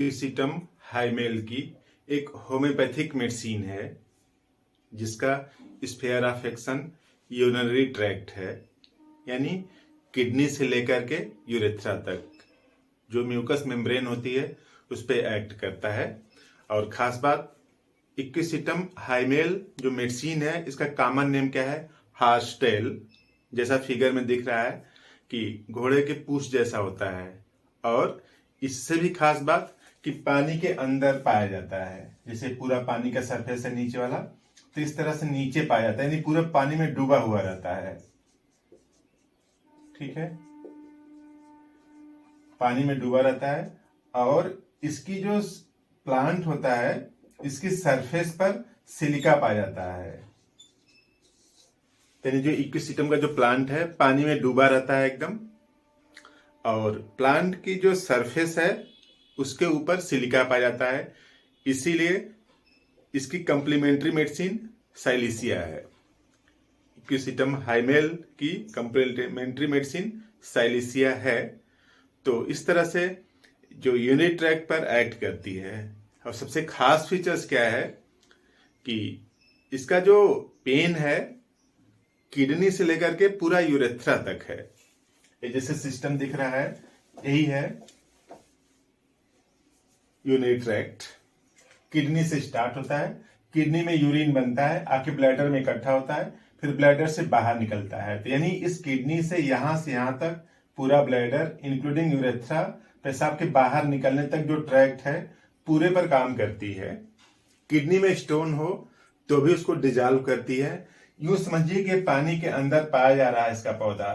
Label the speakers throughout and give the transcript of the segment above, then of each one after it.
Speaker 1: Equisetum हाइमेल की एक homeopathic medicine है जिसका sphere of action urinary tract है, यानी किडनी से लेकर के यूरेथ्रा तक जो म्यूकस मेम्ब्रेन होती है उस पर एक्ट करता है। और खास बात, इक्विसिटम हाइमेल जो मेडिसिन है इसका कॉमन नेम क्या है? हार्सटेल। जैसा फिगर में दिख रहा है कि घोड़े के पूंछ जैसा होता है, और इससे भी खास बात कि पानी के अंदर पाया जाता है। जैसे पूरा पानी का सरफेस है नीचे वाला, तो इस तरह से नीचे पाया जाता है, यानी पूरा पानी में डूबा हुआ रहता है। ठीक है, पानी में डूबा रहता है। और इसकी जो प्लांट होता है इसकी सरफेस पर सिलिका पाया जाता है, यानी जो इक्विसिटम का जो प्लांट है पानी में डूबा रहता है एकदम, और प्लांट की जो सरफेस है उसके ऊपर सिलिका पाया जाता है। इसीलिए इसकी कंप्लीमेंट्री मेडिसिन साइलिसिया है। इक्विसिटम हाइमेल की कंप्लीमेंट्री मेडिसिन साइलिसिया है। तो इस तरह से जो यूनिट ट्रैक पर एक्ट करती है। और सबसे खास फीचर्स क्या है कि इसका जो पेन है किडनी से लेकर के पूरा यूरेथ्रा तक है। ये जैसे सिस्टम दिख रहा है, यही है यूरिनरी ट्रैक्ट। किडनी से स्टार्ट होता है, किडनी में यूरिन बनता है, आके ब्लैडर में इकट्ठा होता है, फिर ब्लैडर से बाहर निकलता है। तो यानी इस किडनी से यहां तक पूरा ब्लैडर इंक्लूडिंग यूरेथ्रा, पेशाब के बाहर निकलने तक जो ट्रैक्ट है पूरे पर काम करती है। किडनी में स्टोन हो तो भी उसको डिजॉल्व करती है। यूं समझिए कि पानी के अंदर पाया जा रहा है इसका पौधा,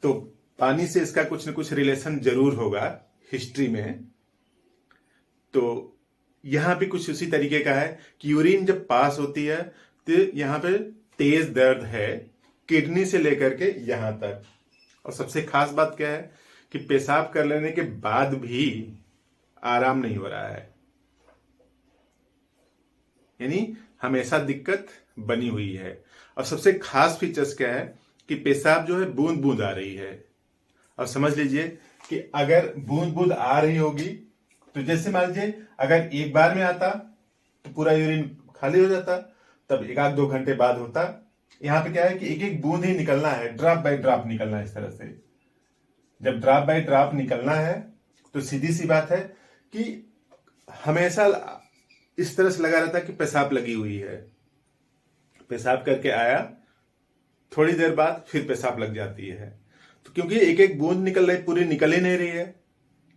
Speaker 1: तो पानी से इसका कुछ न कुछ रिलेशन जरूर होगा हिस्ट्री में। तो यहां भी कुछ उसी तरीके का है कि यूरिन जब पास होती है तो यहां पे तेज दर्द है किडनी से लेकर के यहां तक। और सबसे खास बात क्या है कि पेशाब कर लेने के बाद भी आराम नहीं हो रहा है, यानी हमेशा दिक्कत बनी हुई है। और सबसे खास फीचर्स क्या है कि पेशाब जो है बूंद बूंद आ रही है। और समझ लीजिए कि अगर बूंद बूंद आ रही होगी तो जैसे मान लीजिए अगर एक बार में आता तो पूरा यूरिन खाली हो जाता, तब एक आध 2 घंटे बाद होता। यहाँ पे क्या है कि एक एक बूंद ही निकलना है, ड्रॉप बाय ड्रॉप निकलना है। इस तरह से जब ड्रॉप बाय ड्रॉप निकलना है तो सीधी सी बात है कि हमेशा इस तरह से लगा रहता है कि पेशाब लगी हुई है। पेशाब करके आया, थोड़ी देर बाद फिर पेशाब लग जाती है। तो क्योंकि एक एक बूंद निकल रही, पूरी निकल ही नहीं रही है,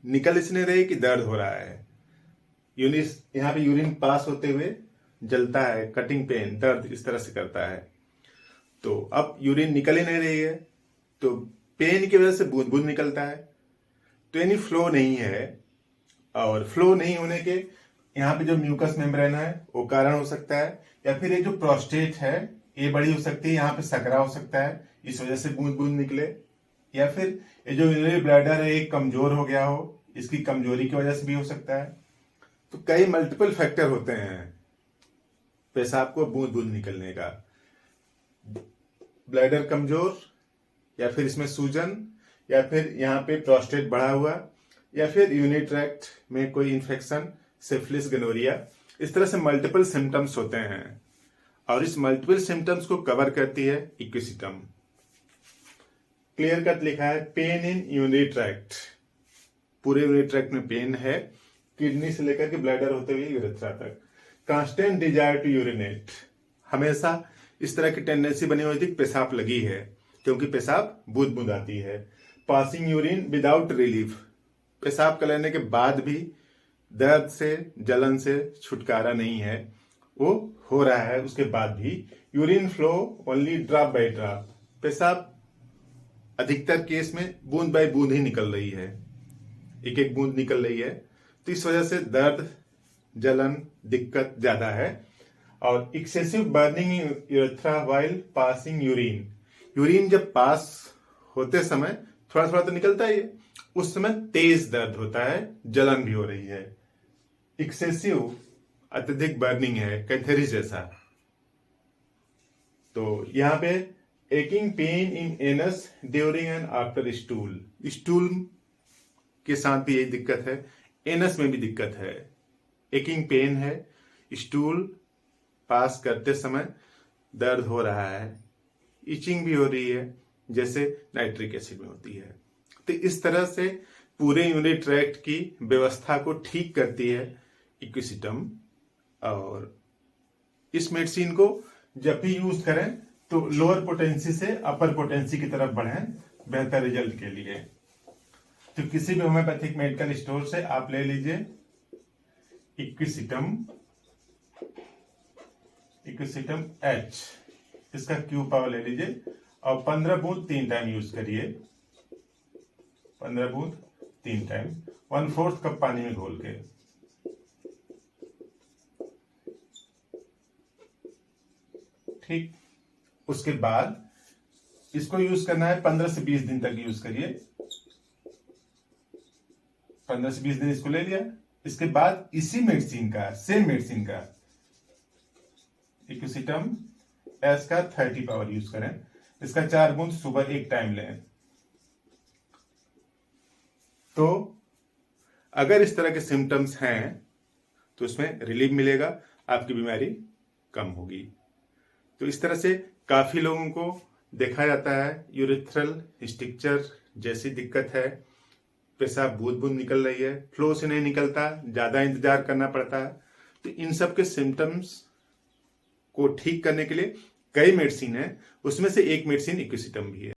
Speaker 1: निकल इसने रही कि दर्द हो रहा है। यहाँ पे यूरिन पास होते हुए जलता है, कटिंग पेन, दर्द इस तरह से करता है। तो अब यूरिन निकल ही नहीं रही है तो पेन की वजह से बूंद बूंद निकलता है, तो यानी फ्लो नहीं है। और फ्लो नहीं होने के यहाँ पे जो म्यूकस मेम्ब्रेन है वो कारण हो सकता है, या फिर ये जो प्रोस्टेट है ये बड़ी हो सकती है, यहाँ पे सकरा हो सकता है, इस वजह से बूंद बूंद निकले। या फिर ये जो यूरिनरी ब्लैडर है ये कमजोर हो गया हो, इसकी कमजोरी की वजह से भी हो सकता है। तो कई मल्टीपल फैक्टर होते हैं पेशाब को बूंद बूंद निकलने का। ब्लैडर कमजोर, या फिर इसमें सूजन, या फिर यहाँ पे प्रोस्टेट बढ़ा हुआ, या फिर यूरिनरी ट्रैक्ट में कोई इन्फेक्शन, सिफिलिस, गोनोरिया, इस तरह से मल्टीपल सिम्टम्स होते हैं। और इस मल्टीपल सिम्टम्स को कवर करती है इक्विसिटम। क्लियर कट लिखा है, पेन इन यूरिनरी ट्रैक्ट, पूरे यूरिनरी ट्रैक्ट में पेन है, किडनी से लेकर के ब्लैडर होते हुए यूरेथ्रा तक। कांस्टेंट डिजायर टू यूरिनेट, हमेशा इस तरह की टेंडेंसी बनी हुई थी कि पेशाब लगी है, क्योंकि पेशाब बूंद बूंद आती है। पासिंग यूरिन विदाउट रिलीफ, पेशाब कर लेने के बाद भी दर्द से, जलन से छुटकारा नहीं है, वो हो रहा है उसके बाद भी। Urine flow only drop by drop, पेशाब अधिकतर केस में बूंद बाय बूंद ही निकल रही है, एक एक बूंद निकल रही है। तो इस वजह से दर्द, जलन, दिक्कत ज्यादा है। और excessive burning urethra while passing urine, urine जब पास होते समय थोड़ा थोड़ा तो निकलता ही है, उस समय तेज दर्द होता है, जलन भी हो रही है। एक्सेसिव, अत्यधिक बर्निंग है, कैथेरिस जैसा। तो यहाँ पे aching pain in anus during and after stool, stool के साथ भी यही दिक्कत है, एनस में भी दिक्कत है, एकिंग पेन है, स्टूल पास करते समय दर्द हो रहा है, इचिंग भी हो रही है जैसे नाइट्रिक एसिड में होती है। तो इस तरह से पूरे यूरिनरी ट्रैक्ट की व्यवस्था को ठीक करती है इक्विसिटम। और इस मेडिसिन को जब भी यूज करें तो लोअर पोटेंसी से अपर पोटेंसी की तरफ बढ़ें बेहतर रिजल्ट के लिए। तो किसी भी होम्योपैथिक मेडिकल स्टोर से आप ले लीजिए इक्विसिटम H, इसका क्यू पावर ले लीजिए और 15 बूंद 3 टाइम यूज करिए। 15 बूंद 3 टाइम 1/4 कप पानी में घोल के। ठीक, उसके बाद इसको यूज करना है 15 से 20 दिन तक यूज करिए। 15 से 20 दिन इसको ले लिया। इसके बाद इसी मेडिसिन का, सेम मेडिसिन का इक्विसिटम एस का 30 पावर यूज करें। इसका 4 बूंद सुबह एक टाइम लें। तो अगर इस तरह के सिम्टम्स हैं तो उसमें रिलीफ मिलेगा, आपकी बीमारी कम होगी। तो इस तरह से काफी लोगों को देखा जाता है यूरिथ्रल स्ट्रक्चर जैसी दिक्कत है, पेशाब बूंद बूंद निकल रही है, फ्लो से नहीं निकलता, ज्यादा इंतजार करना पड़ता है। तो इन सब के सिम्टम्स को ठीक करने के लिए कई मेडिसिन है, उसमें से एक मेडिसिन इक्विसिटम भी है।